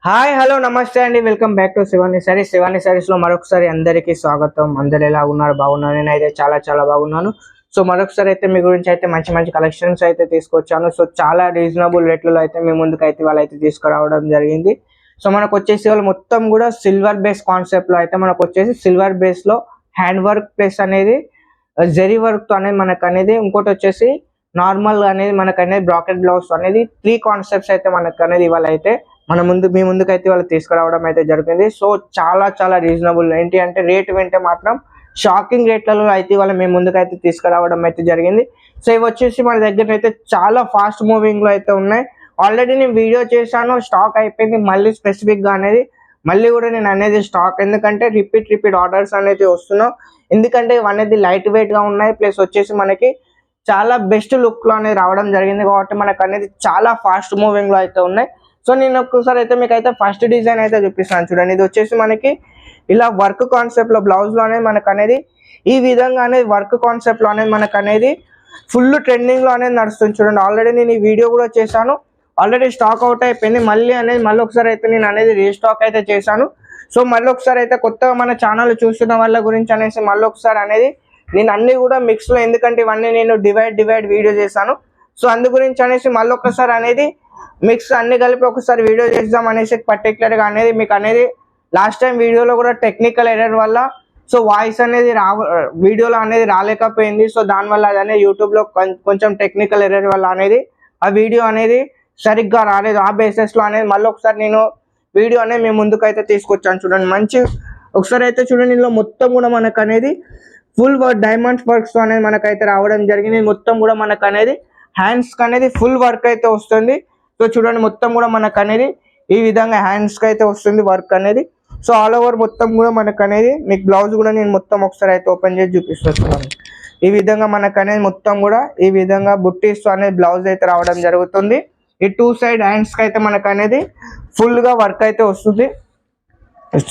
Hi hello నమస్తే అండి, welcome back to Shivani saris. Shivani saris లో మరొకసారి అందరికీ స్వాగతం. అందరు ఎలా ఉన్నారు? బాగున్నారు? నేనైతే చాలా బాగున్నాను. సో మరొకసారి అయితే మీ గురించి అయితే మంచి కలెక్షన్స్ అయితే తీసుకొచ్చాను. సో చాలా రీజనబుల్ రేట్లలో అయితే మీ ముందుకు అయితే వాళ్ళైతే తీసుకురావడం జరిగింది. సో మనకు వచ్చేసి వాళ్ళు మొత్తం కూడా సిల్వర్ బేస్ కాన్సెప్ట్ లో అయితే మనకు వచ్చేసి సిల్వర్ బేస్ లో హ్యాండ్ వర్క్ ప్లస్ అనేది జరీ వర్క్ తో అనేది మనకు అనేది, ఇంకోటి వచ్చేసి నార్మల్ అనేది మనకు అనేది బ్రాకెట్ బ్లౌజ్ అనేది 3 కాన్సెప్ట్స్ అయితే మనకు అనేది ఇవాళ అయితే మీ ముందుకైతే వాళ్ళు తీసుకురావడం అయితే జరిగింది. సో చాలా రీజనబుల్. ఏంటి అంటే రేట్ వింటే మాత్రం షాకింగ్ రేట్లలో అయితే వాళ్ళ మీ ముందుకైతే తీసుకురావడం అయితే జరిగింది. సో ఇవి వచ్చేసి మన దగ్గర అయితే చాలా ఫాస్ట్ మూవింగ్ లో అయితే ఉన్నాయి. ఆల్రెడీ నేను వీడియో చేశాను, స్టాక్ అయిపోయింది. మళ్ళీ స్పెసిఫిక్ గా అనేది మళ్ళీ కూడా నేను అనేది స్టాక్, ఎందుకంటే రిపీట్ ఆర్డర్స్ అనేది వస్తున్నావు. ఎందుకంటే ఇవన్నీ లైట్ వెయిట్ గా ఉన్నాయి, ప్లస్ వచ్చేసి మనకి చాలా బెస్ట్ లుక్ లో అనేది రావడం జరిగింది. కాబట్టి మనకు అనేది చాలా ఫాస్ట్ మూవింగ్ లో అయితే ఉన్నాయి. సో నేను ఒక్కసారి అయితే మీకు అయితే ఫస్ట్ డిజైన్ అయితే చూపిస్తాను చూడండి. ఇది వచ్చేసి మనకి ఇలా వర్క్ కాన్సెప్ట్ లో బ్లౌజ్ లో అనేది మనకు అనేది ఈ విధంగా అనేది వర్క్ కాన్సెప్ట్ లో అనేది మనకు అనేది ఫుల్ ట్రెండింగ్ లో అనేది నడుస్తుంది చూడండి. ఆల్రెడీ నేను ఈ వీడియో కూడా చేశాను, ఆల్రెడీ స్టాక్ అవుట్ అయిపోయింది. మళ్ళీ ఒకసారి అయితే నేను అనేది రీస్టాక్ అయితే చేశాను. సో మళ్ళీ ఒకసారి అయితే కొత్తగా మన ఛానల్ చూస్తున్న వాళ్ళ గురించి అనేసి మళ్ళీ ఒకసారి అనేది నేను అన్ని కూడా మిక్స్ లో, ఎందుకంటే ఇవన్నీ నేను డివైడ్ వీడియో చేశాను. సో అందు గురించి అనేసి మళ్ళీ ఒకసారి అనేది మిక్స్ అన్ని కలిపి ఒకసారి వీడియో చేద్దాం అనేసి పర్టికులర్ గా అనేది మీకు అనేది లాస్ట్ టైం వీడియోలో కూడా టెక్నికల్ ఎర్రర్ వల్ల సో వాయిస్ అనేది వీడియోలో అనేది రాలేకపోయింది. సో దానివల్ల అదనే యూట్యూబ్ లో కొంచెం టెక్నికల్ ఎర్రర్ వల్ల అనేది ఆ వీడియో అనేది సరిగ్గా రాలేదు. ఆ బేసిస్ లో అనేది మళ్ళీ ఒకసారి నేను వీడియో అనేది మేము ముందుకు అయితే తీసుకొచ్చాను చూడండి. మంచి ఒకసారి అయితే చూడండి, ఇందులో మొత్తం కూడా మనకు అనేది ఫుల్ డైమండ్స్ వర్క్స్ అనేది మనకైతే రావడం జరిగింది. మొత్తం కూడా మనకు అనేది హ్యాండ్స్ అనేది ఫుల్ వర్క్ అయితే వస్తుంది. సో చూడండి, మొత్తం కూడా మనకు అనేది ఈ విధంగా హ్యాండ్స్ కి అయితే వస్తుంది వర్క్ అనేది. సో ఆల్ ఓవర్ మొత్తం కూడా మనకు అనేది మీకు బ్లౌజ్ కూడా నేను మొత్తం ఒకసారి అయితే ఓపెన్ చేసి చూపిస్తున్నాను. ఈ విధంగా మనకు అనేది మొత్తం కూడా ఈ విధంగా బుట్టీస్ అనేది బ్లౌజ్ అయితే రావడం జరుగుతుంది. ఈ 2 సైడ్ హ్యాండ్స్ కి అయితే మనకు అనేది ఫుల్ గా వర్క్ అయితే వస్తుంది.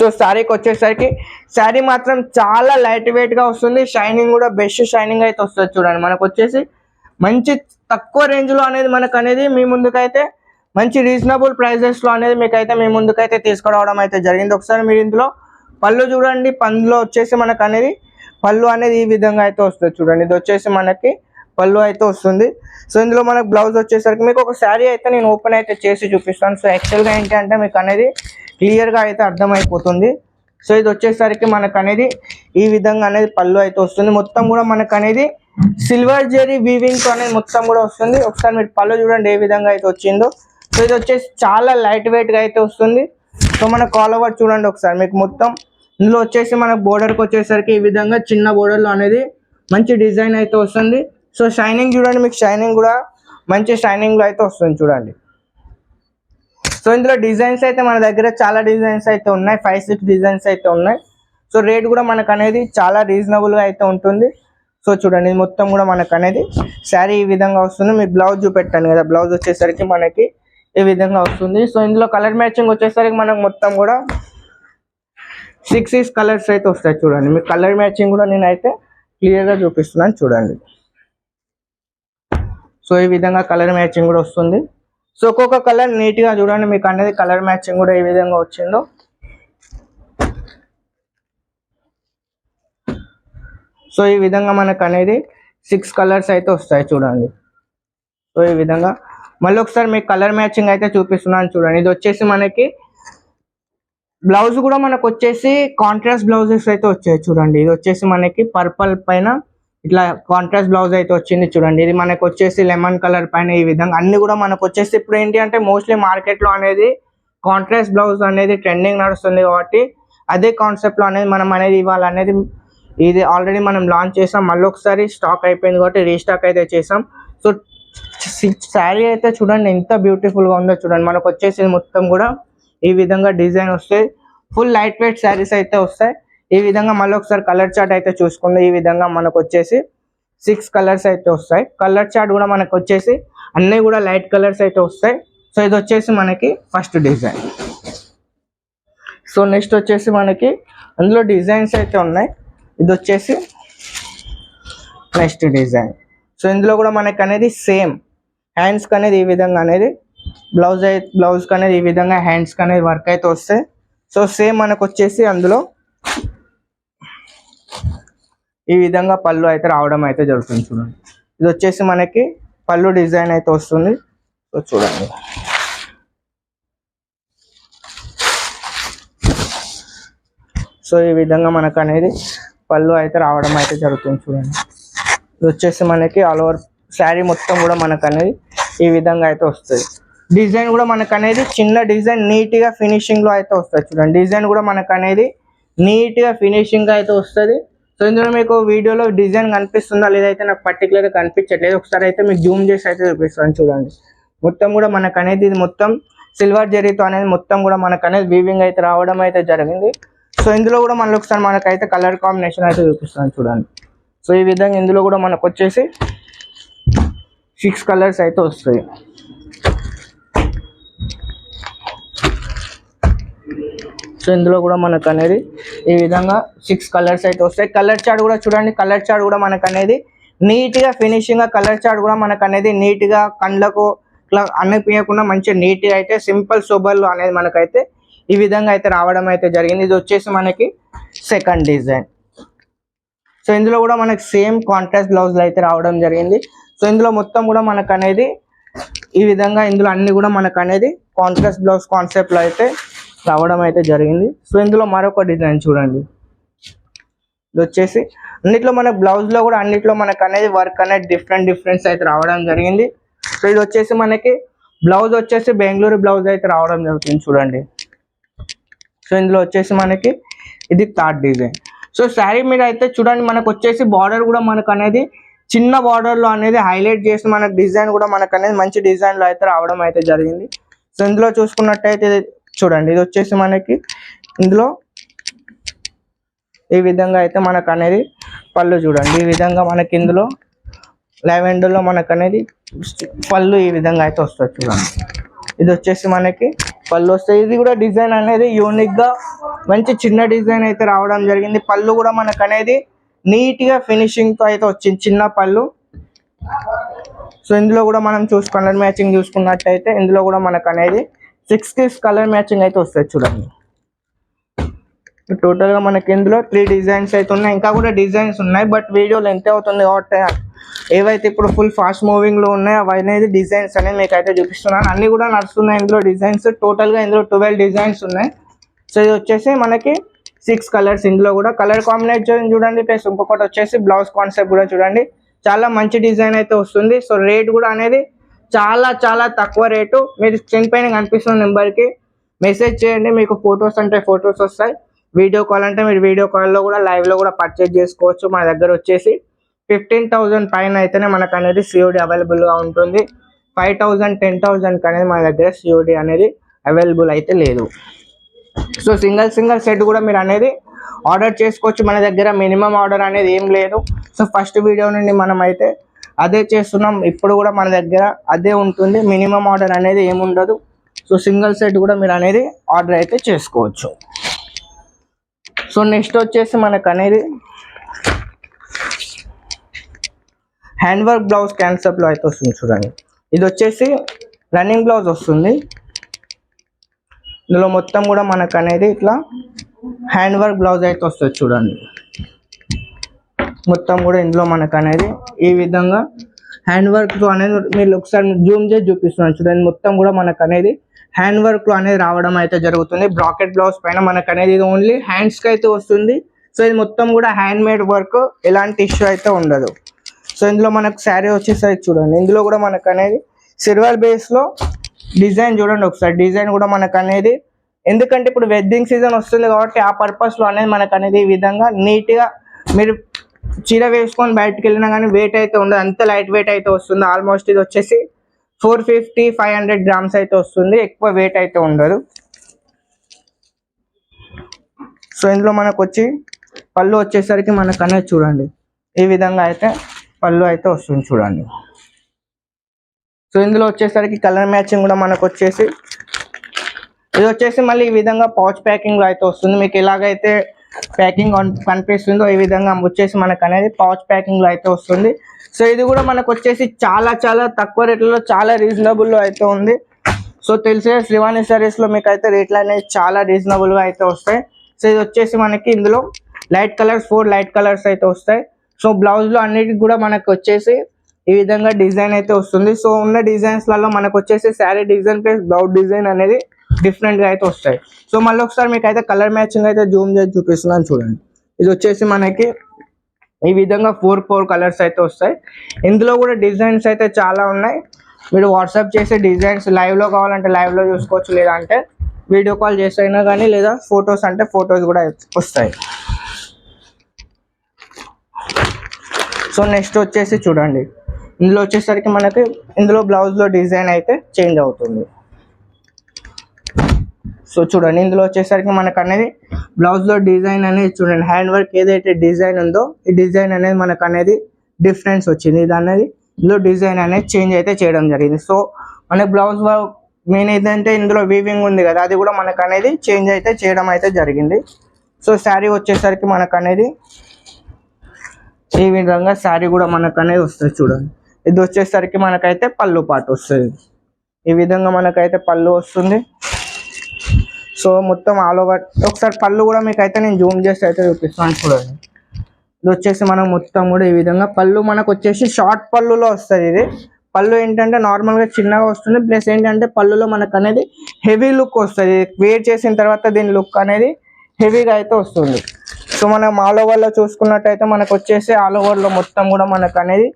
సో శారీకి వచ్చేసరికి శారీ మాత్రం చాలా లైట్ వెయిట్ గా వస్తుంది. షైనింగ్ కూడా బెస్ట్ షైనింగ్ అయితే వస్తుంది చూడండి. మనకు వచ్చేసి మంచి తక్కువ రేంజ్ లో అనేది మనకు అనేది మీ ముందుకైతే మంచి రీజనబుల్ ప్రైజెస్ లో అనేది మీకైతే మీ ముందుకైతే తీసుకురావడం అయితే జరిగింది. ఒకసారి మీరు ఇందులో పళ్ళు చూడండి. పళ్ళులో వచ్చేసి మనకు అనేది పళ్ళు అనేది ఈ విధంగా అయితే వస్తుంది చూడండి. ఇది వచ్చేసి మనకి పళ్ళు అయితే వస్తుంది. సో ఇందులో మనకు బ్లౌజ్ వచ్చేసరికి మీకు ఒక శారీ అయితే నేను ఓపెన్ అయితే చేసి చూపిస్తాను. సో యాక్చువల్గా ఏంటి అంటే మీకు అనేది క్లియర్గా అయితే అర్థమైపోతుంది. సో ఇది వచ్చేసరికి మనకు అనేది ఈ విధంగా అనేది పళ్ళు అయితే వస్తుంది. మొత్తం కూడా మనకు అనేది సిల్వర్ జెరీ వీవింగ్ తో అనేది మొత్తం కూడా వస్తుంది. ఒకసారి మీరు పళ్ళు చూడండి ఏ విధంగా అయితే వచ్చిందో. సో ఇది వచ్చేసి చాలా లైట్ వెయిట్ గా అయితే వస్తుంది. సో మన కాల్ ఓవర్ చూడండి ఒకసారి మీకు మొత్తం ఇందులో వచ్చేసి మనకు బోర్డర్కి వచ్చేసరికి ఈ విధంగా చిన్న బోర్డర్లో అనేది మంచి డిజైన్ అయితే వస్తుంది. సో షైనింగ్ చూడండి, మీకు షైనింగ్ కూడా మంచి షైనింగ్ లో అయితే వస్తుంది చూడండి. సో ఇందులో డిజైన్స్ అయితే మన దగ్గర చాలా డిజైన్స్ అయితే ఉన్నాయి, 5-6 డిజైన్స్ అయితే ఉన్నాయి. సో రేట్ కూడా మనకు అనేది చాలా రీజనబుల్ గా అయితే ఉంటుంది. సో చూడండి, ఇది మొత్తం కూడా మనకు అనేది శారీ ఈ విధంగా వస్తుంది. మీ బ్లౌజ్ చూపెట్టాను కదా, బ్లౌజ్ వచ్చేసరికి మనకి ఈ విధంగా వస్తుంది. సో ఇందులో కలర్ మ్యాచింగ్ వచ్చేసరికి మనకు మొత్తం కూడా 6 కలర్స్ అయితే వస్తాయి చూడండి. మీకు కలర్ మ్యాచింగ్ కూడా నేనైతే క్లియర్ గా చూపిస్తున్నాను చూడండి. సో ఈ విధంగా కలర్ మ్యాచింగ్ కూడా వస్తుంది. సో ఒక్కొక్క కలర్ నీట్ గా చూడండి, మీకు అనేది కలర్ మ్యాచింగ్ కూడా ఏ విధంగా వచ్చిందో. సో ఈ విధంగా మనకు అనేది 6 కలర్స్ అయితే వస్తాయి చూడండి. సో ఈ విధంగా మళ్ళీ ఒకసారి మీకు కలర్ మ్యాచింగ్ అయితే చూపిస్తున్నాను చూడండి. ఇది వచ్చేసి మనకి బ్లౌజ్ కూడా మనకు వచ్చేసి కాంట్రాస్ట్ బ్లౌజెస్ అయితే వచ్చాయి చూడండి. ఇది వచ్చేసి మనకి పర్పల్ పైన ఇట్లా కాంట్రాస్ట్ బ్లౌజ్ అయితే వచ్చింది చూడండి. ఇది మనకు వచ్చేసి లెమన్ కలర్ పైన ఈ విధంగా అన్ని కూడా మనకు వచ్చేసి ఇప్పుడు ఏంటి అంటే మోస్ట్లీ మార్కెట్ లో అనేది కాంట్రాస్ట్ బ్లౌజ్ అనేది ట్రెండింగ్ నడుస్తుంది. కాబట్టి అదే కాన్సెప్ట్ లో అనేది మనం అనేది ఇవాళ అనేది ఇది ఆల్రెడీ మనం లాంచ్ చేసాం. మళ్ళీ ఒకసారి స్టాక్ అయిపోయింది కాబట్టి రీస్టాక్ అయితే చేసాం. సో శారీ అయితే చూడండి ఎంత బ్యూటిఫుల్ గా ఉందో చూడండి. మనకు వచ్చేసి మొత్తం కూడా ఈ విధంగా డిజైన్ వస్తాయి. ఫుల్ లైట్ వెయిట్ శారీస్ అయితే వస్తాయి. ఈ విధంగా మళ్ళీ ఒకసారి కలర్ చార్ట్ అయితే చూసుకుంది. ఈ విధంగా మనకు వచ్చేసి 6 కలర్స్ అయితే వస్తాయి. కలర్ చార్ట్ కూడా మనకు వచ్చేసి అన్ని కూడా లైట్ కలర్స్ అయితే వస్తాయి. సో ఇది వచ్చేసి మనకి ఫస్ట్ డిజైన్. సో నెక్స్ట్ వచ్చేసి మనకి అందులో డిజైన్స్ అయితే ఉన్నాయి. ఇది వచ్చేసి నెక్స్ట్ డిజైన్. సో ఇందులో కూడా మనకి అనేది సేమ్ హ్యాండ్స్ అనేది ఈ విధంగా అనేది బ్లౌజ్ అనేది ఈ విధంగా హ్యాండ్స్ అనేది వర్క్ అయితే వస్తాయి. సో సేమ్ మనకు వచ్చేసి అందులో ఈ విధంగా పళ్ళు అయితే రావడం అయితే జరుగుతుంది. చూడండి, ఇది వచ్చేసి మనకి పళ్ళు డిజైన్ అయితే వస్తుంది. సో చూడండి, సో ఈ విధంగా మనకు అనేది పళ్ళు అయితే రావడం అయితే జరుగుతుంది. చూడండి, ఇది వచ్చేసి మనకి ఆల్ ఓవర్ శారీ మొత్తం కూడా మనకు అనేది ఈ విధంగా అయితే వస్తుంది. డిజైన్ కూడా మనకు అనేది చిన్న డిజైన్ నీట్గా ఫినిషింగ్లో అయితే వస్తుంది. చూడండి, డిజైన్ కూడా మనకు అనేది నీట్గా ఫినిషింగ్గా అయితే వస్తుంది. సో ఇందులో మీకు వీడియోలో డిజైన్ కనిపిస్తుందా లేదైతే నాకు పర్టికులర్గా కనిపించట్లేదు. ఒకసారి అయితే మీకు జూమ్ చేసి అయితే చూపిస్తాను. చూడండి, మొత్తం కూడా మనకు అనేది ఇది మొత్తం సిల్వర్ జరీతో అనేది మొత్తం కూడా మనకు అనేది వీవింగ్ అయితే రావడం అయితే జరిగింది. సో ఇందులో కూడా మళ్ళీ ఒకసారి మనకైతే కలర్ కాంబినేషన్ అయితే చూపిస్తాను. చూడండి, సో ఈ విధంగా ఇందులో కూడా మనకు వచ్చేసి 6 కలర్స్ అయితే వస్తాయి. సో ఇందులో కూడా మనకు అనేది ఈ విధంగా 6 కలర్స్ అయితే వస్తాయి. కలర్ చార్ట్ కూడా చూడండి, కలర్ చార్ట్ కూడా మనకు అనేది నీట్గా ఫినిషింగ్గా కలర్ చార్ట్ కూడా మనకు అనేది నీట్గా కళ్ళకు ఇట్లా అనిపించకుండా మంచిగా నీట్గా అయితే సింపుల్ సోబర్లు అనేది మనకైతే ఈ విధంగా అయితే రావడం అయితే జరిగింది. ఇది వచ్చేసి మనకి సెకండ్ డిజైన్. సో ఇందులో కూడా మనకి సేమ్ కాంట్రాస్ట్ బ్లౌజ్లు అయితే రావడం జరిగింది. సో ఇందులో మొత్తం కూడా మనకు అనేది ఈ విధంగా ఇందులో అన్ని కూడా మనకు అనేది కాంట్రాస్ట్ బ్లౌజ్ కాన్సెప్ట్లో అయితే రావడం అయితే జరిగింది. సో ఇందులో మరొక డిజైన్ చూడండి, ఇది వచ్చేసి అన్నిట్లో మన బ్లౌజ్లో కూడా అన్నిట్లో మనకు అనేది వర్క్ అనేది డిఫరెన్స్ అయితే రావడం జరిగింది. సో ఇది వచ్చేసి మనకి బ్లౌజ్ వచ్చేసి బెంగళూరు బ్లౌజ్ అయితే రావడం జరుగుతుంది. చూడండి, సో ఇందులో వచ్చేసి మనకి ఇది థర్డ్ డిజైన్. సో శారీ మీద అయితే చూడండి మనకు వచ్చేసి బార్డర్ కూడా మనకు అనేది చిన్న బార్డర్లో అనేది హైలైట్ చేసి మనకు డిజైన్ కూడా మనకు అనేది మంచి డిజైన్లో అయితే రావడం అయితే జరిగింది. సో ఇందులో చూసుకున్నట్టయితే చూడండి, ఇది వచ్చేసి మనకి ఇందులో ఈ విధంగా అయితే మనకు అనేది పళ్ళు చూడండి, ఈ విధంగా మనకి ఇందులో లెవెండర్లో మనకు అనేది పళ్ళు ఈ విధంగా అయితే వస్తుంది. చూడండి, ఇది వచ్చేసి మనకి పళ్ళు వస్తాయి. ఇది కూడా డిజైన్ అనేది యూనిక్గా మంచి చిన్న డిజైన్ అయితే రావడం జరిగింది. పళ్ళు కూడా మనకు అనేది నీట్గా ఫినిషింగ్తో అయితే వచ్చింది, చిన్న పళ్ళు. సో ఇందులో కూడా మనం కలర్ మ్యాచింగ్ చూసుకున్నట్టయితే ఇందులో కూడా మనకు అనేది 6 కలర్ మ్యాచింగ్ అయితే వస్తుంది. చూడండి, టోటల్గా మనకి ఇందులో 3 డిజైన్స్ అయితే ఉన్నాయి. ఇంకా కూడా డిజైన్స్ ఉన్నాయి, బట్ వీడియో లెంత్ అవుతుంది కాబట్టి ఏవైతే ఇప్పుడు ఫుల్ ఫాస్ట్ మూవింగ్లో ఉన్నాయో అవి అనేది డిజైన్స్ అనేది మీకు అయితే చూపిస్తున్నాను. అన్నీ కూడా నడుస్తున్నాయి ఇందులో డిజైన్స్. టోటల్గా ఇందులో 12 డిజైన్స్ ఉన్నాయి. సో ఇది వచ్చేసి మనకి 6 కలర్స్. ఇందులో కూడా కలర్ కాంబినేషన్ చూడండి, ప్లస్ ఇంకొకటి వచ్చేసి బ్లౌజ్ కాన్సెప్ట్ కూడా చూడండి, చాలా మంచి డిజైన్ అయితే వస్తుంది. సో రేట్ కూడా అనేది చాలా చాలా తక్కువ రేటు. మీరు స్క్రీన్ పైన కనిపిస్తున్న నెంబర్కి మెసేజ్ చేయండి, మీకు ఫొటోస్ అంటే ఫొటోస్ వస్తాయి. వీడియో కాల్ అంటే మీరు వీడియో కాల్లో కూడా లైవ్లో కూడా పర్చేజ్ చేసుకోవచ్చు. మన దగ్గర వచ్చేసి 15,000 పైన అయితేనే మనకు అనేది సిఓడి అవైలబుల్గా ఉంటుంది. 5,000 10,000 అనేది మన దగ్గర సిఓడి అనేది అవైలబుల్ అయితే లేదు. సో సింగిల్ సెట్ కూడా మీరు అనేది ఆర్డర్ చేసుకోవచ్చు. మన దగ్గర మినిమం ఆర్డర్ అనేది ఏం లేదు. సో ఫస్ట్ వీడియో నుండి మనం అయితే అదే చేస్తున్నాం, ఇప్పుడు కూడా మన దగ్గర అదే ఉంటుంది. మినిమం ఆర్డర్ అనేది ఏముండదు. సో సింగిల్ సెట్ కూడా మీరు అనేది ఆర్డర్ అయితే చేసుకోవచ్చు. సో నెక్స్ట్ వచ్చేసి మనకు అనేది హ్యాండ్ వర్క్ బ్లౌజ్ కాన్సెప్ట్లో అయితే వస్తుంది. చూడండి, ఇది వచ్చేసి రన్నింగ్ బ్లౌజ్ వస్తుంది. ఇందులో మొత్తం కూడా మనకు అనేది ఇట్లా హ్యాండ్ వర్క్ బ్లౌజ్ అయితే వస్తుంది. చూడండి, మొత్తం కూడా ఇందులో మనకు అనేది ఈ విధంగా హ్యాండ్ వర్క్తో అనేది మీరు ఒకసారి జూమ్ చేసి చూపిస్తున్నాను. చూడండి, మొత్తం కూడా మనకు అనేది హ్యాండ్ వర్క్లో అనేది రావడం అయితే జరుగుతుంది. బ్రాకెట్ బ్లౌజ్ పైన మనకు అనేది ఇది ఓన్లీ హ్యాండ్స్కి అయితే వస్తుంది. సో ఇది మొత్తం కూడా హ్యాండ్ మేడ్ వర్క్, ఎలాంటి ఇష్యూ అయితే ఉండదు. సో ఇందులో మనకు శారీ వచ్చేసరికి చూడండి, ఇందులో కూడా మనకు అనేది సిల్వర్ బేస్లో డిజైన్ చూడండి ఒకసారి. డిజైన్ కూడా మనకు అనేది ఎందుకంటే ఇప్పుడు వెడ్డింగ్ సీజన్ వస్తుంది కాబట్టి ఆ పర్పస్లో అనేది మనకు అనేది ఈ విధంగా నీట్గా మీరు చీర వేసుకొని బయటకు వెళ్ళినా కానీ వెయిట్ అయితే ఉండదు, అంత లైట్ వెయిట్ అయితే వస్తుంది. ఆల్మోస్ట్ ఇది వచ్చేసి 450-500 గ్రామ్స్ అయితే వస్తుంది, ఎక్కువ వెయిట్ అయితే ఉండదు. సో ఇందులో మనకు వచ్చి పళ్ళు వచ్చేసరికి మనకు అనేది చూడండి ఈ విధంగా అయితే పళ్ళు అయితే వస్తుంది. చూడండి, సో ఇందులో వచ్చేసరికి కలర్ మ్యాచింగ్ కూడా మనకు వచ్చేసి ఇది వచ్చేసి మళ్ళీ ఈ విధంగా పౌచ్ ప్యాకింగ్లో అయితే వస్తుంది. మీకు ఎలాగైతే ప్యాకింగ్ కనిపిస్తుందో ఈ విధంగా వచ్చేసి మనకు అనేది పౌచ్ ప్యాకింగ్లో అయితే వస్తుంది. సో ఇది కూడా మనకు వచ్చేసి చాలా చాలా తక్కువ రేట్లలో చాలా రీజనబుల్లో అయితే ఉంది. సో తెలిసే శ్రీవాణి సారీస్ లో మీకు అయితే రేట్లు అనేది చాలా రీజనబుల్ గా అయితే వస్తాయి. సో ఇది వచ్చేసి మనకి ఇందులో లైట్ కలర్స్ 4 లైట్ కలర్స్ అయితే వస్తాయి. సో బ్లౌజ్ లో అన్నిటికి కూడా మనకు వచ్చేసి ఈ విధంగా డిజైన్ అయితే వస్తుంది. సో ఉన్న డిజైన్స్ లలో మనకు వచ్చేసి sari design plus blouse design అనేది డిఫరెంట్ గా అయితే వస్తాయి. సో మళ్ళీ ఒకసారి మీకు అయితే కలర్ మ్యాచింగ్ అయితే జూమ్ చేసి చూపిస్తున్నాను చూడండి. ఇది వచ్చేసి మనకి ఈ విధంగా 4 కలర్స్ అయితే వస్తాయి. ఇందులో కూడా డిజైన్స్ అయితే చాలా ఉన్నాయి. మీరు వాట్సాప్ చేసే డిజైన్స్ లైవ్ లో కావాలంటే లైవ్ లో చూసుకోవచ్చు, లేదా అంటే వీడియో కాల్ చేసైనా కానీ, లేదా ఫొటోస్ అంటే ఫొటోస్ కూడా వస్తాయి. సో నెక్స్ట్ వచ్చేసి చూడండి, ఇందులో వచ్చేసరికి మనకి ఇందులో బ్లౌజ్ లో డిజైన్ అయితే చేంజ్ అవుతుంది. సో చూడండి, ఇందులో వచ్చేసరికి మనకు అనేది బ్లౌజ్ లో డిజైన్ అనేది చూడండి, హ్యాండ్ వర్క్ ఏదైతే డిజైన్ ఉందో ఈ డిజైన్ అనేది మనకు అనేది డిఫరెన్స్ వచ్చింది. ఇది అనేది ఇందులో డిజైన్ అనేది చేంజ్ అయితే చేయడం జరిగింది. సో మన బ్లౌజ్ మెయిన్ ఏంటంటే ఇందులో వీవింగ్ ఉంది కదా, అది కూడా మనకు అనేది చేంజ్ అయితే చేయడం అయితే జరిగింది. సో శారీ వచ్చేసరికి మనకు అనేది ఈ విధంగా శారీ కూడా మనకు అనేది వస్తుంది చూడండి. ఇది వచ్చేసరికి మనకైతే పళ్ళు పాటు వస్తుంది. ఈ విధంగా మనకైతే పళ్ళు వస్తుంది. సో మొత్తం ఆల్ ఓవర్ ఒకసారి పళ్ళు కూడా మీకు అయితే నేను జూమ్ చేసి అయితే చూపిస్తాను చూడండి. ఇది వచ్చేసి మనం మొత్తం కూడా ఈ విధంగా పళ్ళు మనకు వచ్చేసి షార్ట్ పళ్ళులో వస్తుంది. ఇది పళ్ళు ఏంటంటే నార్మల్గా చిన్నగా వస్తుంది, ప్లస్ ఏంటంటే పళ్ళులో మనకు అనేది హెవీ లుక్ వస్తుంది. వేర్ చేసిన తర్వాత దీని లుక్ అనేది హెవీగా అయితే వస్తుంది. సో మనం ఆల్ ఓవర్లో చూసుకున్నట్టయితే మనకు వచ్చేసి ఆల్ ఓవర్లో మొత్తం కూడా మనకు అనేది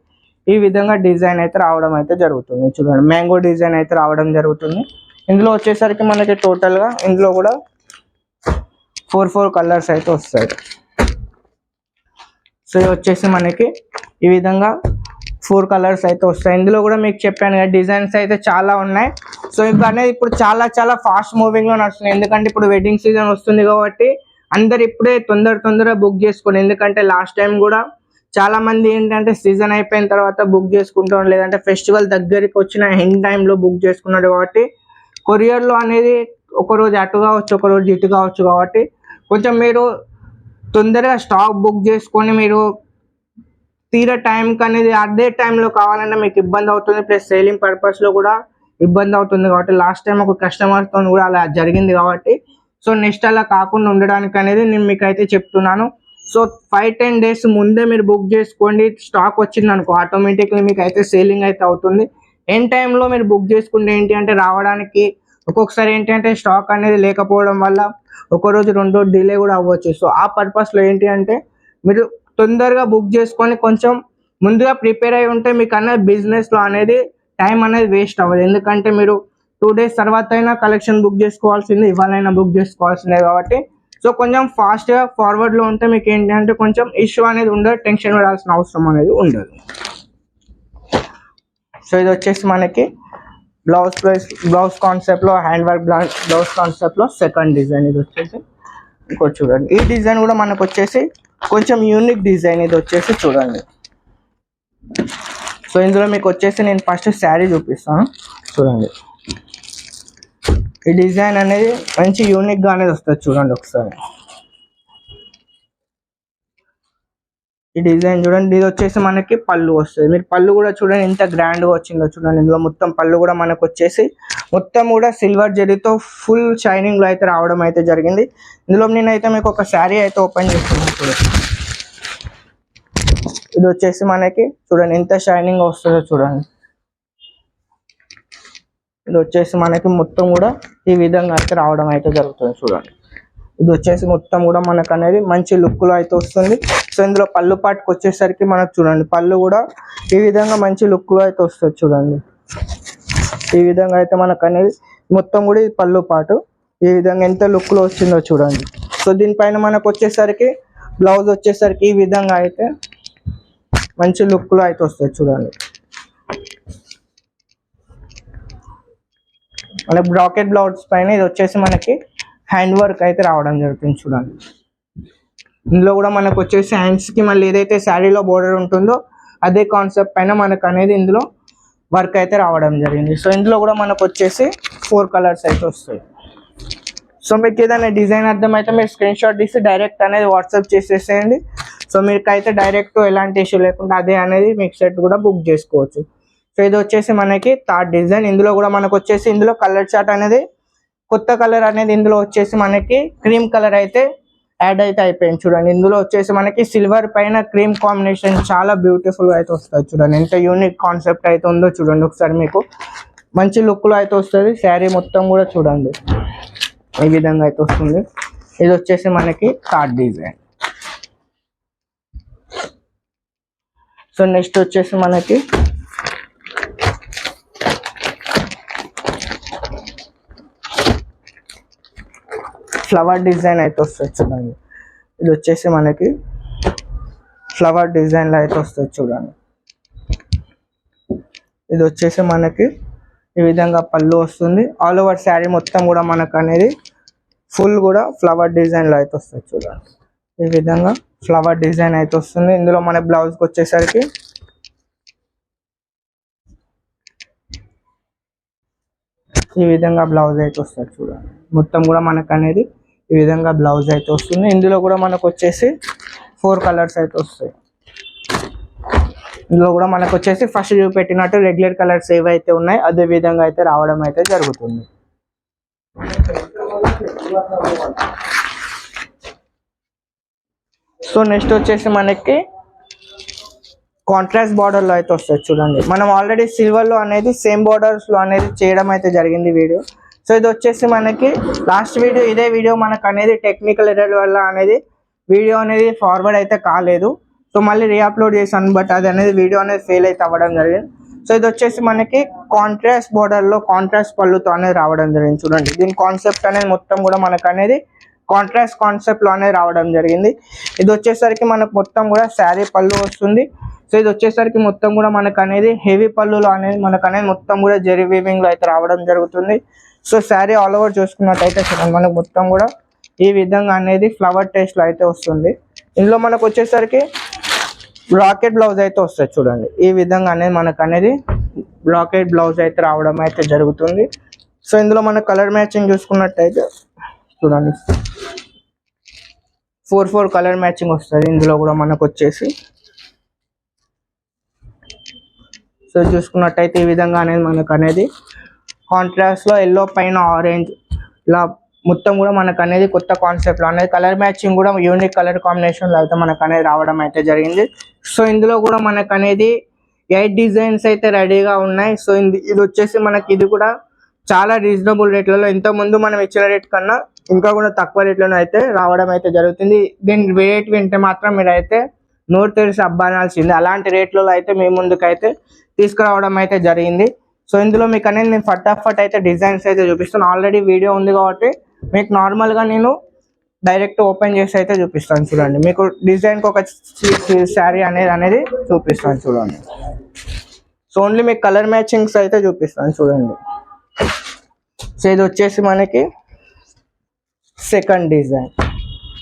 ఈ విధంగా డిజైన్ అయితే రావడం అయితే జరుగుతుంది చూడండి. మ్యాంగో డిజైన్ అయితే రావడం జరుగుతుంది. ఇందులో వచ్చేసరికి మనకి టోటల్గా ఇందులో కూడా 4 కలర్స్ అయితే వస్తాయి. సో ఇది వచ్చేసి మనకి ఈ విధంగా 4 కలర్స్ అయితే వస్తాయి. ఇందులో కూడా మీకు చెప్పాను కదా డిజైన్స్ అయితే చాలా ఉన్నాయి. సో ఇవి అనేది ఇప్పుడు చాలా ఫాస్ట్ మూవింగ్ లో నడుస్తుంది. ఎందుకంటే ఇప్పుడు వెడ్డింగ్ సీజన్ వస్తుంది కాబట్టి అందరు ఇప్పుడే తొందరగా బుక్ చేసుకోండి. ఎందుకంటే లాస్ట్ టైం కూడా చాలా మంది ఏంటంటే సీజన్ అయిపోయిన తర్వాత బుక్ చేసుకుంటాం, లేదంటే ఫెస్టివల్ దగ్గరికి వచ్చిన ఎండ్ టైంలో బుక్ చేసుకున్నాడు కాబట్టి కొరియర్లో అనేది ఒకరోజు అటు కావచ్చు, ఒకరోజు ఇటు కావచ్చు. కాబట్టి కొంచెం మీరు తొందరగా స్టాక్ బుక్ చేసుకొని మీరు తీరే టైంకి అనేది అదే టైంలో కావాలంటే మీకు ఇబ్బంది అవుతుంది, ప్లస్ సేలింగ్ పర్పస్లో కూడా ఇబ్బంది అవుతుంది. కాబట్టి లాస్ట్ టైం ఒక కస్టమర్తో కూడా అలా జరిగింది కాబట్టి సో నెక్స్ట్ అలా కాకుండా ఉండడానికి అనేది నేను మీకు అయితే చెప్తున్నాను. సో 5-10 డేస్ ముందే మీరు బుక్ చేసుకోండి. స్టాక్ వచ్చింది అనుకో ఆటోమేటిక్లీ మీకు అయితే సేలింగ్ అయితే అవుతుంది. ఎన్ టైంలో మీరు బుక్ చేసుకుంటే ఏంటి అంటే రావడానికి ఒక్కొక్కసారి ఏంటి అంటే స్టాక్ అనేది లేకపోవడం వల్ల ఒక రోజు 2 రోజు డిలే కూడా అవ్వచ్చు. సో ఆ పర్పస్లో ఏంటి అంటే మీరు తొందరగా బుక్ చేసుకొని కొంచెం ముందుగా ప్రిపేర్ అయి ఉంటే మీకు అనేది బిజినెస్లో అనేది టైం అనేది వేస్ట్ అవ్వదు. ఎందుకంటే మీరు 2 డేస్ తర్వాత అయినా కలెక్షన్ బుక్ చేసుకోవాల్సింది, ఇవాళైనా బుక్ చేసుకోవాల్సిందే. కాబట్టి సో కొంచెం ఫాస్ట్గా ఫార్వర్డ్లో ఉంటే మీకు ఏంటి అంటే కొంచెం ఇష్యూ అనేది ఉండదు, టెన్షన్ పడాల్సిన అవసరం అనేది ఉండదు. సో ఇది వచ్చేసి మనకి బ్లౌజ్ కాన్సెప్ట్లో హ్యాండ్ వర్క్ బ్లౌజ్ కాన్సెప్ట్లో సెకండ్ డిజైన్. ఇది వచ్చేసి ఇంకోటి చూడండి, ఈ డిజైన్ కూడా మనకు వచ్చేసి కొంచెం యూనిక్ డిజైన్. ఇది వచ్చేసి చూడండి. సో ఇందులో మీకు వచ్చేసి నేను ఫస్ట్ శారీ చూపిస్తాను చూడండి. ఈ డిజైన్ అనేది మంచి యూనిక్గా అనేది వస్తుంది చూడండి ఒకసారి. ఈ డిజైన్ చూడండి. ఇది వచ్చేసి మనకి పళ్ళు వస్తుంది. మీరు పళ్ళు కూడా చూడండి ఎంత గ్రాండ్గా వచ్చిందో చూడండి. ఇందులో మొత్తం పళ్ళు కూడా మనకు వచ్చేసి మొత్తం కూడా సిల్వర్ జరీతో ఫుల్ షైనింగ్లో అయితే రావడం అయితే జరిగింది. ఇందులో నేనైతే మీకు ఒక శారీ అయితే ఓపెన్ చేస్తున్నాను చూడండి. ఇది వచ్చేసి మనకి చూడండి ఎంత షైనింగ్ వస్తుందో చూడండి. ఇది వచ్చేసి మనకి మొత్తం కూడా ఈ విధంగా అయితే రావడం అయితే జరుగుతుంది చూడండి. ఇది వచ్చేసి మొత్తం కూడా మనకు అనేది మంచి లుక్లో అయితే వస్తుంది. సో ఇందులో పళ్ళు పాటుకు వచ్చేసరికి మనకు చూడండి పళ్ళు కూడా ఈ విధంగా మంచి లుక్లో అయితే వస్తుంది చూడండి. ఈ విధంగా అయితే మనకు అనేది మొత్తం కూడా ఈ పళ్ళు పాటు ఈ విధంగా ఎంత లుక్లో వచ్చిందో చూడండి. సో దీనిపైన మనకు వచ్చేసరికి బ్లౌజ్ వచ్చేసరికి ఈ విధంగా అయితే మంచి లుక్లో అయితే వస్తుంది చూడండి. మన బ్రాకెట్ బ్లౌజ్ పైన ఇది వచ్చేసి మనకి హ్యాండ్ వర్క్ అయితే రావడం జరుగుతుంది చూడండి. ఇందులో కూడా మనకు వచ్చేసి హ్యాండ్స్కి మళ్ళీ ఏదైతే శారీలో బోర్డర్ ఉంటుందో అదే కాన్సెప్ట్ పైన మనకు అనేది ఇందులో వర్క్ అయితే రావడం జరిగింది. సో ఇందులో కూడా మనకు వచ్చేసి 4 కలర్స్ అయితే వస్తాయి. సో మీకు ఏదైనా డిజైన్ అర్థమైతే మీరు స్క్రీన్ షాట్ తీసి డైరెక్ట్ అనేది వాట్సాప్ చేసేసేయండి. సో మీకైతే డైరెక్ట్ ఎలాంటి ఇష్యూ లేకుండా అదే అనేది మీకు సెట్ కూడా బుక్ చేసుకోవచ్చు. సో ఇది వచ్చేసి మనకి థర్డ్ డిజైన్. ఇందులో కూడా మనకు వచ్చేసి ఇందులో కలర్ చార్ట్ అనేది కొత్త కలర్ అనేది ఇందులో వచ్చేసి మనకి క్రీమ్ కలర్ అయితే యాడ్ అయితే అయిపోయింది చూడండి. ఇందులో వచ్చేసి మనకి సిల్వర్ పైన క్రీమ్ కాంబినేషన్ చాలా బ్యూటిఫుల్ గా అయితే వస్తుంది చూడండి. ఎంత యూనిక్ కాన్సెప్ట్ అయితే ఉందో చూడండి. ఒకసారి మీకు మంచి లుక్ లో అయితే వస్తుంది. శారీ మొత్తం కూడా చూడండి ఈ విధంగా అయితే వస్తుంది. ఇది వచ్చేసి మనకి థర్డ్ డిజైన్. సో నెక్స్ట్ వచ్చేసి మనకి ఫ్లవర్ డిజైన్ అయితే వస్తుంది చూడండి. ఇది వచ్చేసి మనకి ఫ్లవర్ డిజైన్ లో అయితే వస్తుంది చూడండి. ఇది వచ్చేసి మనకి ఈ విధంగా పళ్ళు వస్తుంది. ఆల్ ఓవర్ శారీ మొత్తం కూడా మనకు అనేది ఫుల్ కూడా ఫ్లవర్ డిజైన్ లో అయితే వస్తుంది చూడండి. ఈ విధంగా ఫ్లవర్ డిజైన్ అయితే వస్తుంది. ఇందులో మన బ్లౌజ్కి వచ్చేసరికి ఈ విధంగా బ్లౌజ్ అయితే వస్తుంది చూడండి. మొత్తం కూడా మనకు అనేది ఈ విధంగా బ్లౌజ్ అయితే వస్తుంది. ఇందులో కూడా మనకు వచ్చేసి 4 కలర్స్ అయితే వస్తాయి. ఇందులో కూడా మనకు వచ్చేసి ఫస్ట్ చూపెట్టినట్టు రెగ్యులర్ కలర్స్ ఏవైతే ఉన్నాయి అదే విధంగా అయితే రావడం అయితే జరుగుతుంది. సో నెక్స్ట్ వచ్చేసి మనకి కాంట్రాస్ట్ బార్డర్ లో అయితే వస్తుంది చూడండి. మనం ఆల్రెడీ సిల్వర్ లో అనేది సేమ్ బార్డర్స్ లో అనేది చేయడం అయితే జరిగింది వీడియో. సో ఇది వచ్చేసి మనకి లాస్ట్ వీడియో, ఇదే వీడియో మనకు అనేది టెక్నికల్ ఎర్రర్ వల్ల అనేది వీడియో అనేది ఫార్వర్డ్ అయితే కాలేదు. సో మళ్ళీ రీఅప్లోడ్ చేశాను, బట్ అది అనేది వీడియో అనేది ఫెయిల్ అయితే అవ్వడం జరిగింది. సో ఇది వచ్చేసి మనకి కాంట్రాస్ట్ బార్డర్ లో కాంట్రాస్ట్ పళ్ళుతో అనేది రావడం జరిగింది చూడండి. దీని కాన్సెప్ట్ అనేది మొత్తం కూడా మనకు అనేది కాంట్రాస్ట్ కాన్సెప్ట్ లో అనేది రావడం జరిగింది. ఇది వచ్చేసరికి మనకు మొత్తం కూడా శారీ పళ్ళు వస్తుంది. సో ఇది వచ్చేసరికి మొత్తం కూడా మనకు అనేది హెవీ పళ్ళులో అనేది మనకు అనేది మొత్తం కూడా జెరీ వీవింగ్ లో అయితే రావడం జరుగుతుంది. సో శారీ ఆల్ ఓవర్ చూసుకున్నట్టయితే చూడండి మనకు మొత్తం కూడా ఈ విధంగా అనేది ఫ్లవర్ టేస్ట్ లో అయితే వస్తుంది. ఇందులో మనకు వచ్చేసరికి రాకెట్ బ్లౌజ్ అయితే వస్తుంది చూడండి. ఈ విధంగా అనేది మనకు అనేది రాకెట్ బ్లౌజ్ అయితే రావడం అయితే జరుగుతుంది. సో ఇందులో మన కలర్ మ్యాచింగ్ చూసుకున్నట్టయితే చూడండి 4 కలర్ మ్యాచింగ్ వస్తుంది. ఇందులో కూడా మనకు వచ్చేసి సో చూసుకున్నట్టయితే ఈ విధంగా అనేది మనకు అనేది కాంట్రాస్ట్ లో ఎల్లో పైన ఆరెంజ్ ఇలా మొత్తం కూడా మనకు అనేది కొత్త కాన్సెప్ట్ లో అనేది కలర్ మ్యాచింగ్ కూడా యూనిక్ కలర్ కాంబినేషన్ లో అయితే మనకు అనేది రావడం అయితే జరిగింది. సో ఇందులో కూడా మనకు అనేది 8 డిజైన్స్ అయితే రెడీగా ఉన్నాయి. సో ఇది వచ్చేసి మనకి ఇది కూడా చాలా రీజనబుల్ రేట్లలో, ఇంత ముందు మనం ఇచ్చిన రేట్ కన్నా ఇంకా కూడా తక్కువ రేట్లలో అయితే రావడం అయితే జరుగుతుంది. దీని రేట్ వింటే మాత్రం మీరు అయితే నోరు తెరిచి అబ్బానాల్సింది. అలాంటి రేట్లలో అయితే మీ ముందుకైతే తీసుకురావడం అయితే జరిగింది. సో ఇందులో మీకు అనేది నేను ఫటాఫట్ అయితే డిజైన్స్ అయితే చూపిస్తాను. ఆల్రెడీ వీడియో ఉంది కాబట్టి మీకు నార్మల్గా నేను డైరెక్ట్ ఓపెన్ చేసి అయితే చూపిస్తాను చూడండి. మీకు డిజైన్కి ఒక శారీ అనేది చూపిస్తాను చూడండి. సో ఓన్లీ మీకు కలర్ మ్యాచింగ్స్ అయితే చూపిస్తాను చూడండి. సో ఇది వచ్చేసి మనకి సెకండ్ డిజైన్.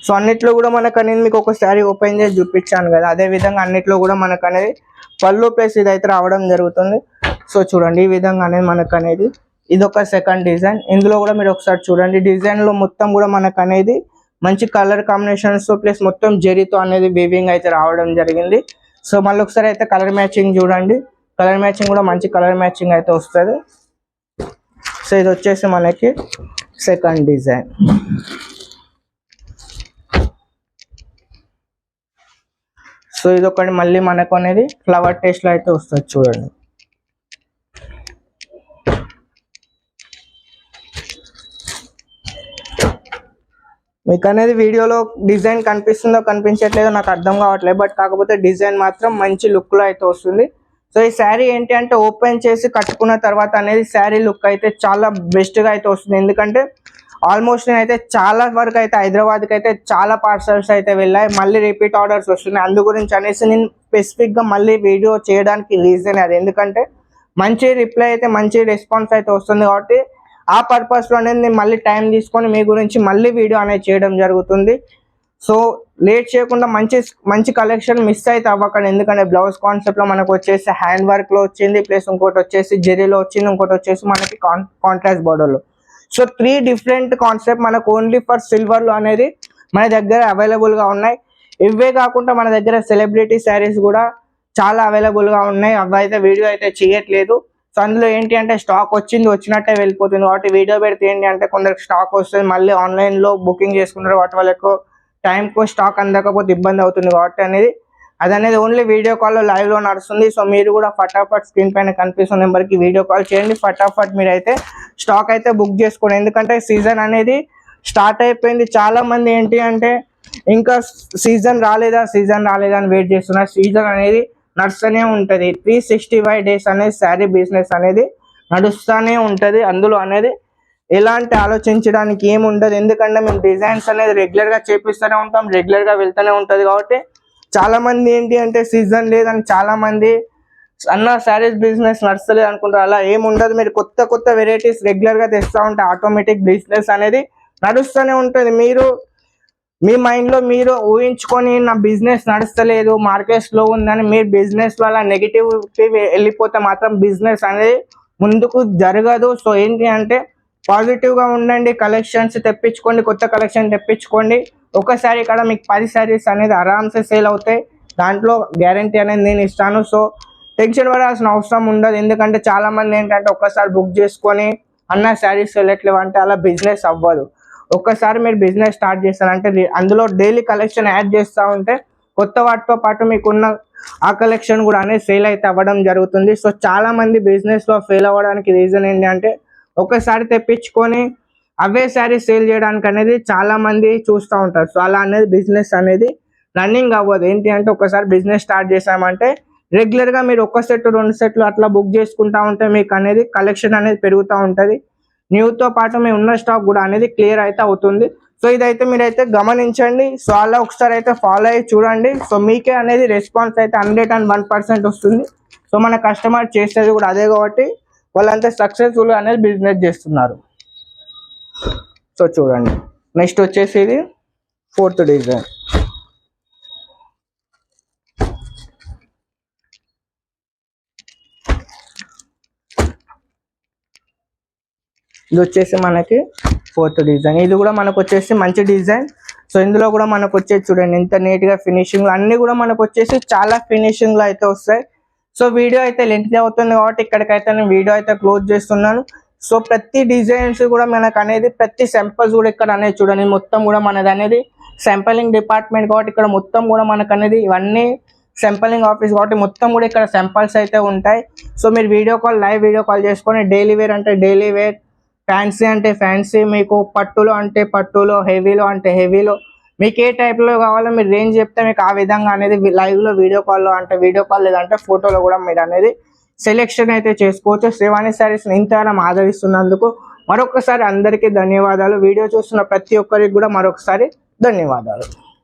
సో అన్నిట్లో కూడా మనకు అనేది మీకు ఒక శారీ ఓపెన్ చేసి చూపించాను కదా, అదే విధంగా అన్నిట్లో కూడా మనకు అనేది పళ్ళు ప్లస్ ఇది అయితే రావడం జరుగుతుంది. సో చూడండి ఈ విధంగా అనేది మనకు అనేది ఇది ఒక సెకండ్ డిజైన్. ఇందులో కూడా మీరు ఒకసారి చూడండి, డిజైన్ లో మొత్తం కూడా మనకు అనేది మంచి కలర్ కాంబినేషన్స్ ప్లస్ మొత్తం జెరీతో అనేది వీవింగ్ అయితే రావడం జరిగింది. సో మళ్ళీ ఒకసారి అయితే కలర్ మ్యాచింగ్ చూడండి. కలర్ మ్యాచింగ్ కూడా మంచి కలర్ మ్యాచింగ్ అయితే వస్తుంది. సో ఇది వచ్చేసి మనకి సెకండ్ డిజైన్. సో ఇది ఒకటి మళ్ళీ మనకు అనేది ఫ్లవర్ టేస్ట్ లో అయితే వస్తుంది చూడండి. మీకు అనేది వీడియోలో డిజైన్ కనిపిస్తుందో కనిపించట్లేదో నాకు అర్థం కావట్లేదు, బట్ కాకపోతే డిజైన్ మాత్రం మంచి లుక్ లో అయితే వస్తుంది. సో ఈ శారీ ఏంటి అంటే ఓపెన్ చేసి కట్టుకున్న తర్వాత అనేది శారీ లుక్ అయితే చాలా బెస్ట్ గా అయితే వస్తుంది. ఎందుకంటే ఆల్మోస్ట్ నేనైతే చాలా వరకు అయితే హైదరాబాద్కి అయితే చాలా పార్సల్స్ అయితే వెళ్ళాయి, మళ్ళీ రిపీట్ ఆర్డర్స్ వస్తున్నాయి. అందు గురించి అనేసి నేను స్పెసిఫిక్గా మళ్ళీ వీడియో చేయడానికి రీజన్ అది. ఎందుకంటే మంచి రిప్లై అయితే మంచి రెస్పాన్స్ అయితే వస్తుంది కాబట్టి ఆ పర్పస్లో అనేది నేను మళ్ళీ టైం తీసుకొని మీ గురించి మళ్ళీ వీడియో అనేది చేయడం జరుగుతుంది. సో లేట్ చేయకుండా మంచి కలెక్షన్ మిస్ అయితే అవ్వకండి. ఎందుకంటే బ్లౌజ్ కాన్సెప్ట్లో మనకు వచ్చేసి హ్యాండ్ వర్క్లో వచ్చింది, ప్లస్ ఇంకోటి వచ్చేసి జెరీలో వచ్చింది, ఇంకోటి వచ్చేసి మనకి కాంట్రాస్ట్ బార్డర్లో. సో 3 డిఫరెంట్ కాన్సెప్ట్ మనకు ఓన్లీ ఫర్ సిల్వర్లో అనేది మన దగ్గర అవైలబుల్గా ఉన్నాయి. ఇవే కాకుండా మన దగ్గర సెలబ్రిటీ శారీస్ కూడా చాలా అవైలబుల్గా ఉన్నాయి. అవి అయితే వీడియో అయితే చేయట్లేదు. సో అందులో ఏంటి అంటే స్టాక్ వచ్చినట్టే వెళ్ళిపోతుంది. వాటి వీడియో పెడితే ఏంటి అంటే కొందరికి స్టాక్ వస్తుంది, మళ్ళీ ఆన్లైన్లో బుకింగ్ చేసుకుంటారు. వాటి వాళ్ళకు టైంకు స్టాక్ అందకపోతే ఇబ్బంది అవుతుంది కాబట్టి అనేది ఓన్లీ వీడియో కాల్లో లైవ్లో నడుస్తుంది. సో మీరు కూడా ఫటాఫట్ స్క్రీన్ పైన కనిపిస్తున్న నెంబర్కి వీడియో కాల్ చేయండి. ఫటాఫట్ మీరైతే స్టాక్ అయితే బుక్ చేసుకోండి. ఎందుకంటే సీజన్ అనేది స్టార్ట్ అయిపోయింది. చాలా మంది ఏంటి అంటే ఇంకా సీజన్ రాలేదా అని వెయిట్ చేస్తున్నారు. సీజన్ అనేది నడుస్తూనే ఉంటుంది. 365 days అనేది శారీ బిజినెస్ అనేది నడుస్తూనే ఉంటుంది. అందులో అనేది ఎలాంటి ఆలోచించడానికి ఏమి ఉండదు. ఎందుకంటే మేము డిజైన్స్ అనేది రెగ్యులర్గా చేపిస్తూనే ఉంటాం, రెగ్యులర్గా వెళ్తూనే ఉంటుంది. కాబట్టి చాలా మంది ఏంటి అంటే సీజన్ లేదని చాలా మంది అన్న శారీస్ బిజినెస్ నడుస్తలేదు అనుకుంటారు. అలా ఏమి ఉండదు. మీరు కొత్త వెరైటీస్ రెగ్యులర్గా తెస్తూ ఉంటే ఆటోమేటిక్ బిజినెస్ అనేది నడుస్తూనే ఉంటుంది. మీరు మీ మైండ్లో మీరు ఊహించుకొని నా బిజినెస్ నడుస్తలేదు, మార్కెట్ స్లో ఉందని మీరు బిజినెస్ వల్ల నెగిటివిటీ వెళ్ళిపోతే మాత్రం బిజినెస్ అనేది ముందుకు జరగదు. సో ఏంటి అంటే పాజిటివ్గా ఉండండి, కలెక్షన్స్ తెప్పించుకోండి, కొత్త కలెక్షన్ తెప్పించుకోండి. ఒకసారి ఇక్కడ మీకు 10 శారీస్ అనేది ఆరామ్సే సేల్ అవుతాయి. దాంట్లో గ్యారంటీ అనేది నేను ఇస్తాను. సో టెన్షన్ పడాల్సిన అవసరం ఉండదు. ఎందుకంటే చాలామంది ఏంటంటే ఒక్కసారి బుక్ చేసుకొని అన్న శారీస్ వెళ్ళట్లేవు అంటే అలా బిజినెస్ అవ్వదు. ఒక్కసారి మీరు బిజినెస్ స్టార్ట్ చేస్తారంటే అందులో డైలీ కలెక్షన్ యాడ్ చేస్తూ ఉంటే కొత్త వాటితో పాటు మీకున్న ఆ కలెక్షన్ కూడా అనేది సేల్ అయితే అవ్వడం జరుగుతుంది. సో చాలామంది బిజినెస్లో ఫెయిల్ అవ్వడానికి రీజన్ ఏంటి అంటే ఒకసారి తెప్పించుకొని అవే శారీస్ సేల్ చేయడానికి అనేది చాలామంది చూస్తూ ఉంటారు. సో అలా అనేది బిజినెస్ అనేది రన్నింగ్ అవ్వదు. ఏంటి అంటే ఒకసారి బిజినెస్ స్టార్ట్ చేసామంటే రెగ్యులర్గా మీరు 1 సెట్ 2 సెట్లు అట్లా బుక్ చేసుకుంటూ ఉంటే మీకు అనేది కలెక్షన్ అనేది పెరుగుతూ ఉంటుంది. న్యూతో పాటు మీ ఉన్న స్టాక్ కూడా అనేది క్లియర్ అయితే అవుతుంది. సో ఇదైతే మీరైతే గమనించండి. సో అలా ఒకసారి అయితే ఫాలో అయ్యి చూడండి. సో మీకే అనేది రెస్పాన్స్ అయితే 101% వస్తుంది. సో మన కస్టమర్ చేసేది కూడా అదే కాబట్టి వాళ్ళంతా సక్సెస్ఫుల్గా అనేది బిజినెస్ చేస్తున్నారు. సో చూడండి, నెక్స్ట్ వచ్చేసి ఇది 4th డిజైన్. ఇది వచ్చేసి మనకి 4th డిజైన్. ఇది కూడా మనకు వచ్చేసి మంచి డిజైన్. సో ఇందులో కూడా మనకు వచ్చేసి చూడండి ఎంత నీట్గా ఫినిషింగ్, అన్నీ కూడా మనకు వచ్చేసి చాలా ఫినిషింగ్లో అయితే వస్తాయి. సో వీడియో అయితే లెంత్ అవుతుంది కాబట్టి ఇక్కడికైతే నేను వీడియో అయితే క్లోజ్ చేస్తున్నాను. సో ప్రతి డిజైన్స్ కూడా మనకు అనేది ప్రతి సింపుల్స్ కూడా ఇక్కడ అనేది చూడండి మొత్తం కూడా మనది అనేది సింపులింగ్ డిపార్ట్మెంట్ కాబట్టి ఇక్కడ మొత్తం కూడా మనకు అనేది ఇవన్నీ సింపులింగ్ ఆఫీస్ కాబట్టి మొత్తం కూడా ఇక్కడ సింపుల్స్ అయితే ఉంటాయి. సో మీరు లైవ్ వీడియో కాల్ చేసుకొని డైలీ వేర్ అంటే డైలీ వేర్, ఫ్యాన్సీ అంటే ఫ్యాన్సీ, మీకు పట్టులో అంటే పట్టులో, హెవీలో అంటే హెవీలో, మీకు ఏ టైప్లో కావాలో మీరు రేంజ్ చెప్తే మీకు ఆ విధంగా అనేది లైవ్లో వీడియో కాల్ లేదంటే ఫోటోలో కూడా మీరు అనేది సెలెక్షన్ అయితే చేసుకోవచ్చు. శ్రీవాణి శారీస్ ఇంతగానో ఆదరిస్తున్నందుకు మరొకసారి అందరికీ ధన్యవాదాలు. వీడియో చూస్తున్న ప్రతి ఒక్కరికి కూడా మరొకసారి ధన్యవాదాలు.